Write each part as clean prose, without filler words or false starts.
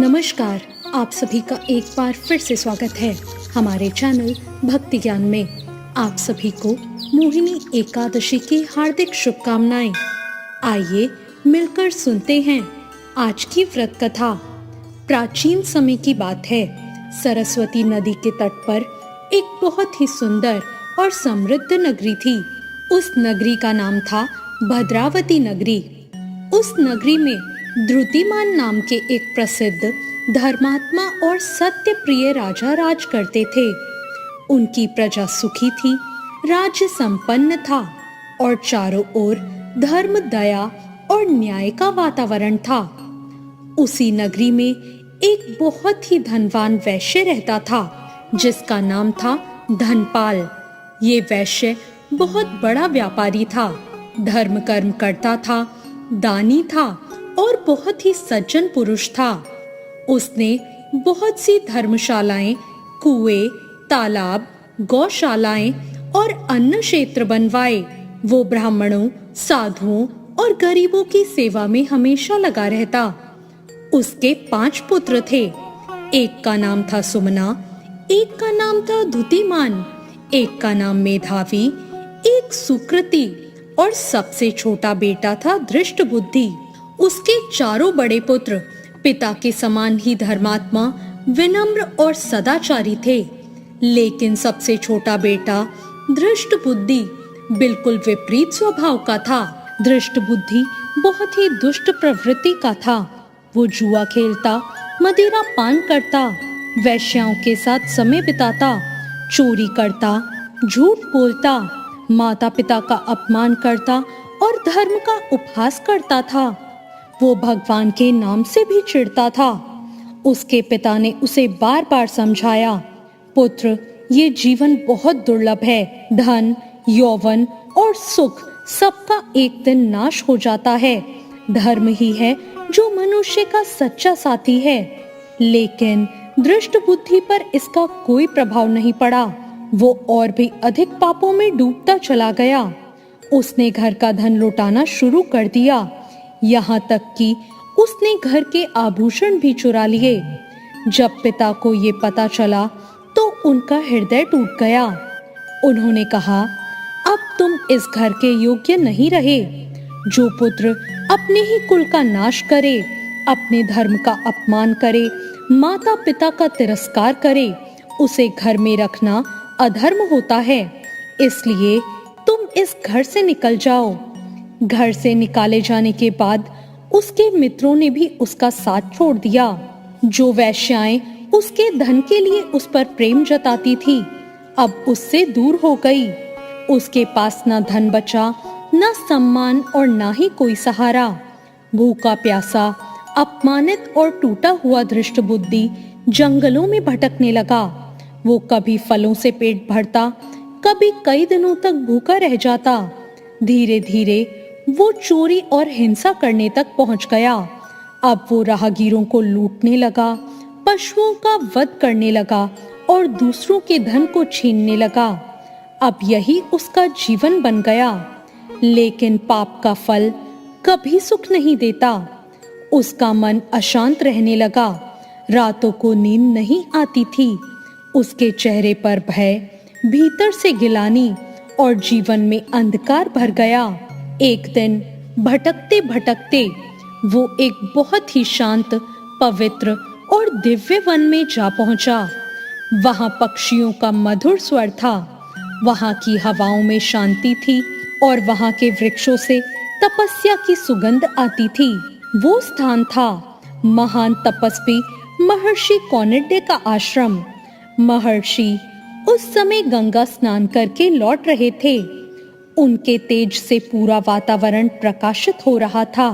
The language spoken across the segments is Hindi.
नमस्कार। आप सभी का एक बार फिर से स्वागत है हमारे चैनल भक्ति ज्ञान में। आप सभी को मोहिनी एकादशी की हार्दिक शुभकामनाएं। आइए मिलकर सुनते हैं आज की व्रत कथा। प्राचीन समय की बात है। सरस्वती नदी के तट पर एक बहुत ही सुंदर और समृद्ध नगरी थी। उस नगरी का नाम था भद्रावती नगरी। उस नगरी में द्रुतिमान नाम के एक प्रसिद्ध धर्मात्मा और सत्य प्रिय राजा राज करते थे। उनकी प्रजा सुखी थी, राज्य संपन्न था और चारों ओर धर्म, दया और न्याय का वातावरण था। उसी नगरी में एक बहुत ही धनवान वैश्य रहता था जिसका नाम था धनपाल। ये वैश्य बहुत बड़ा व्यापारी था, धर्म कर्म करता था, दानी था और बहुत ही सज्जन पुरुष था। उसने बहुत सी धर्मशालाएं, कुएं, तालाब, गौशालाएं और अन्न क्षेत्र बनवाए। वो ब्राह्मणों, साधुओं और गरीबों की सेवा में हमेशा लगा रहता। उसके 5 पुत्र थे। एक का नाम था सुमना, एक का नाम था द्युतिमान, एक का नाम मेधावी, एक सुकृति और सबसे छोटा बेटा था धृष्टबुद्धि। उसके चारों बड़े पुत्र पिता के समान ही धर्मात्मा, विनम्र और सदाचारी थे, लेकिन सबसे छोटा बेटा धृष्टबुद्धि बिल्कुल विपरीत स्वभाव का था। धृष्टबुद्धि बहुत ही दुष्ट प्रवृत्ति का था। वो जुआ खेलता, मदिरा पान करता, वैश्याओं के साथ समय बिताता, चोरी करता, झूठ बोलता, माता पिता का अपमान करता और धर्म का उपहास करता था। वो भगवान के नाम से भी चिढ़ता था। उसके पिता ने उसे बार बार समझाया, पुत्र, ये जीवन बहुत दुर्लभ है। धन, यौवन और सुख सबका एक दिन नाश हो जाता है। धर्म ही है जो मनुष्य का सच्चा साथी है। लेकिन दृष्ट बुद्धि पर इसका कोई प्रभाव नहीं पड़ा। वो और भी अधिक पापों में डूबता चला गया। उसने घर का धन लुटाना शुरू कर दिया, यहाँ तक कि उसने घर के आभूषण भी चुरा लिए। जब पिता को ये पता चला तो उनका हृदय टूट गया। उन्होंने कहा, अब तुम इस घर के योग्य नहीं रहे। जो पुत्र अपने ही कुल का नाश करे, अपने धर्म का अपमान करे, माता पिता का तिरस्कार करे, उसे घर में रखना अधर्म होता है। इसलिए तुम इस घर से निकल जाओ। घर से निकाले जाने के बाद उसके मित्रों ने भी उसका साथ छोड़ दिया। जो वैश्याएं उसके धन के लिए उस पर प्रेम जताती थी, अब उससे दूर हो गई। उसके पास न धन बचा, न सम्मान और न ही कोई सहारा। भूखा प्यासा, अपमानित और टूटा हुआ धृष्टबुद्धि जंगलों में भटकने लगा। वो कभी फलों से पेट भरता, कभी कई दिनों तक भूखा रह जाता। धीरे धीरे वो चोरी और हिंसा करने तक पहुंच गया। अब वो राहगीरों को लूटने लगा, पशुओं का वध करने लगा और दूसरों के धन को छीनने लगा। अब यही उसका जीवन बन गया। लेकिन पाप का फल कभी सुख नहीं देता। उसका मन अशांत रहने लगा, रातों को नींद नहीं आती थी। उसके चेहरे पर भय, भीतर से गिलानी और जीवन में अंधकार भर गया। एक दिन भटकते भटकते वो एक बहुत ही शांत, पवित्र और दिव्य वन में जा पहुंचा। वहां पक्षियों का मधुर स्वर था, वहां की हवाओं में शांति थी और वहां के वृक्षों से तपस्या की सुगंध आती थी। वो स्थान था महान तपस्वी महर्षि कौंडिन्य का आश्रम। महर्षि उस समय गंगा स्नान करके लौट रहे थे। उनके तेज से पूरा वातावरण प्रकाशित हो रहा था।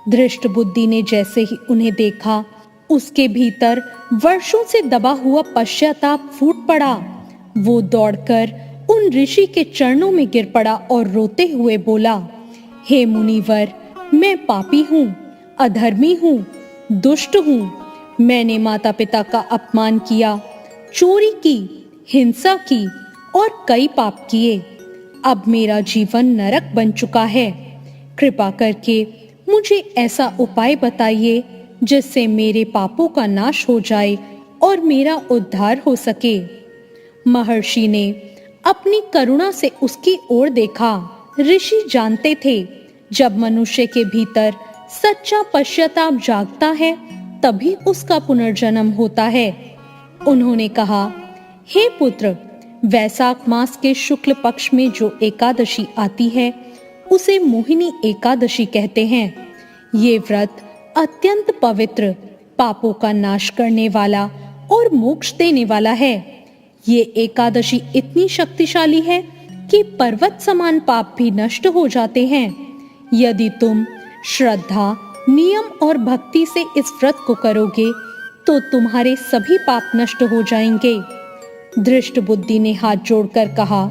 धृष्टबुद्धि ने जैसे ही उन्हें देखा, उसके भीतर वर्षों से दबा हुआ पश्चाताप फूट पड़ा। वो दौड़कर उन ऋषि के चरणों में गिर पड़ा और रोते हुए बोला, हे मुनिवर, मैं पापी हूँ, अधर्मी हूँ, दुष्ट हूँ। मैंने माता पिता का अपमान किया, चोरी की, हिंसा की और कई पाप किए। अब मेरा जीवन नरक बन चुका है। कृपा करके मुझे ऐसा उपाय बताइए जिससे मेरे पापों का नाश हो जाए और मेरा उद्धार हो सके। महर्षि ने अपनी करुणा से उसकी ओर देखा। ऋषि जानते थे, जब मनुष्य के भीतर सच्चा पश्चाताप जागता है तभी उसका पुनर्जन्म होता है। उन्होंने कहा, हे पुत्र, वैशाख मास के शुक्ल पक्ष में जो एकादशी आती है उसे मोहिनी एकादशी कहते हैं। ये व्रत अत्यंत पवित्र, पापों का नाश करने वाला और मोक्ष देने वाला है। ये एकादशी इतनी शक्तिशाली है कि पर्वत समान पाप भी नष्ट हो जाते हैं। यदि तुम श्रद्धा, नियम और भक्ति से इस व्रत को करोगे तो तुम्हारे सभी पाप नष्ट हो जाएंगे। धृष्ट बुद्धि ने हाथ जोड़कर कहा,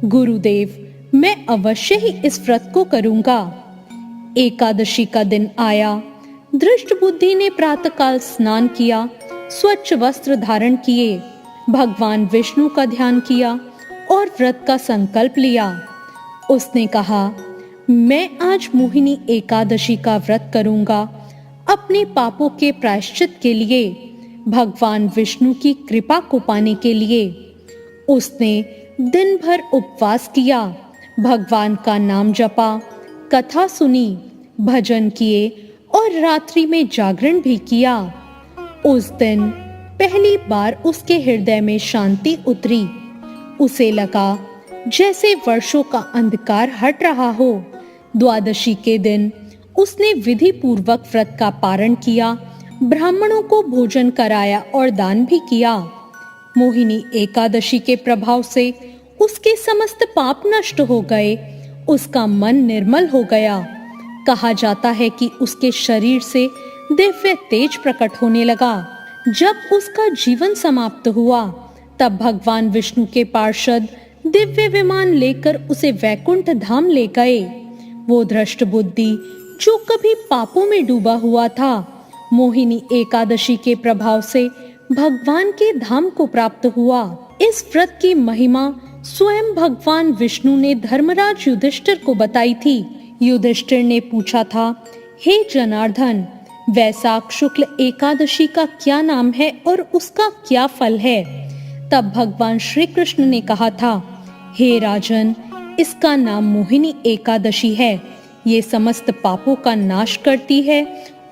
गुरुदेव, मैं अवश्य ही इस व्रत को करूंगा। एकादशी का दिन आया। धृष्ट बुद्धि ने प्रातःकाल स्नान किया, स्वच्छ वस्त्र धारण किए, भगवान विष्णु का ध्यान किया और व्रत का संकल्प लिया। उसने कहा, मैं आज मोहिनी एकादशी का व्रत करूंगा अपने पापों के प्रायश्चित के लिए, भगवान विष्णु की कृपा को पाने के लिए। उसने दिन भर उपवास किया, भगवान का नाम जपा, कथा सुनी, भजन किए और रात्रि में जागरण भी किया। उस दिन पहली बार उसके हृदय में शांति उतरी। उसे लगा जैसे वर्षों का अंधकार हट रहा हो। द्वादशी के दिन उसने विधि पूर्वक व्रत का पारण किया, ब्राह्मणों को भोजन कराया और दान भी किया। मोहिनी एकादशी के प्रभाव से उसके समस्त पाप नष्ट हो गए, उसका मन निर्मल हो गया। कहा जाता है कि उसके शरीर से दिव्य तेज प्रकट होने लगा। जब उसका जीवन समाप्त हुआ तब भगवान विष्णु के पार्षद दिव्य विमान लेकर उसे वैकुंठ धाम ले गए। वो धृष्ट बुद्धि जो कभी पापों में डूबा हुआ था, मोहिनी एकादशी के प्रभाव से भगवान के धाम को प्राप्त हुआ। इस व्रत की महिमा स्वयं भगवान विष्णु ने धर्मराज युधिष्ठिर को बताई थी। युधिष्ठिर ने पूछा था, हे जनार्दन, वैशाख शुक्ल एकादशी का क्या नाम है और उसका क्या फल है? तब भगवान श्री कृष्ण ने कहा था, हे राजन, इसका नाम मोहिनी एकादशी है। ये समस्त पापों का नाश करती है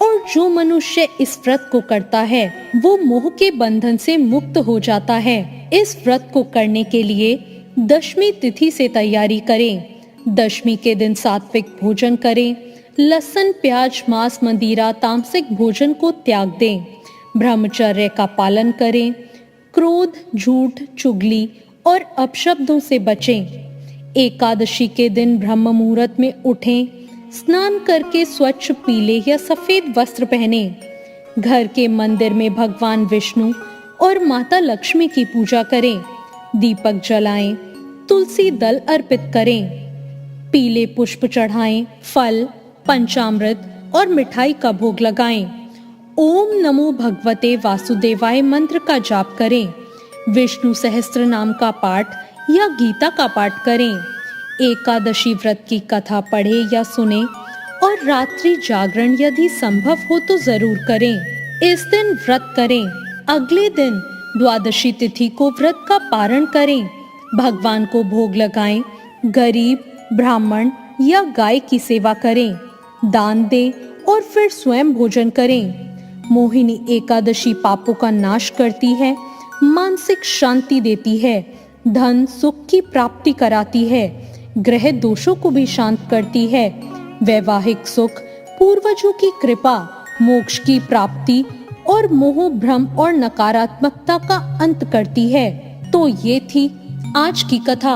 और जो मनुष्य इस व्रत को करता है वो मोह के बंधन से मुक्त हो जाता है। इस व्रत को करने के लिए दशमी तिथि से तैयारी करें। दशमी के दिन सात्विक भोजन करें, लहसुन, प्याज, मांस, मदिरा, तामसिक भोजन को त्याग दें, ब्रह्मचर्य का पालन करें, क्रोध, झूठ, चुगली और अपशब्दों से बचें। एकादशी के दिन ब्रह्म मुहूर्त में उठें, स्नान करके स्वच्छ पीले या सफेद वस्त्र पहनें, घर के मंदिर में भगवान विष्णु और माता लक्ष्मी की पूजा करें, दीपक जलाएं, तुलसी दल अर्पित करें, पीले पुष्प चढ़ाएं, फल, पंचामृत और मिठाई का भोग लगाएं। ओम नमो भगवते वासुदेवाय मंत्र का जाप करें, विष्णु सहस्त्र नाम का पाठ या गीता का पाठ करें, एकादशी व्रत की कथा पढ़े या सुने और रात्रि जागरण यदि संभव हो तो जरूर करें। इस दिन व्रत करें। अगले दिन द्वादशी तिथि को व्रत का पारण करें, भगवान को भोग लगाएं, गरीब, ब्राह्मण या गाय की सेवा करें, दान दें और फिर स्वयं भोजन करें। मोहिनी एकादशी पापों का नाश करती है, मानसिक शांति देती है, धन सुख की प्राप्ति कराती है, ग्रह दोषों को भी शांत करती है, वैवाहिक सुख, पूर्वजों की कृपा, मोक्ष की प्राप्ति और मोह, भ्रम और नकारात्मकता का अंत करती है। तो ये थी आज की कथा।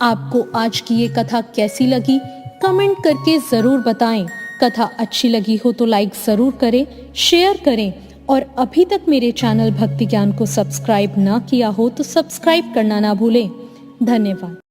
आपको आज की ये कथा कैसी लगी कमेंट करके जरूर बताएं। कथा अच्छी लगी हो तो लाइक जरूर करें, शेयर करें और अभी तक मेरे चैनल भक्ति ज्ञान को सब्सक्राइब ना किया हो तो सब्सक्राइब करना ना भूलें। धन्यवाद।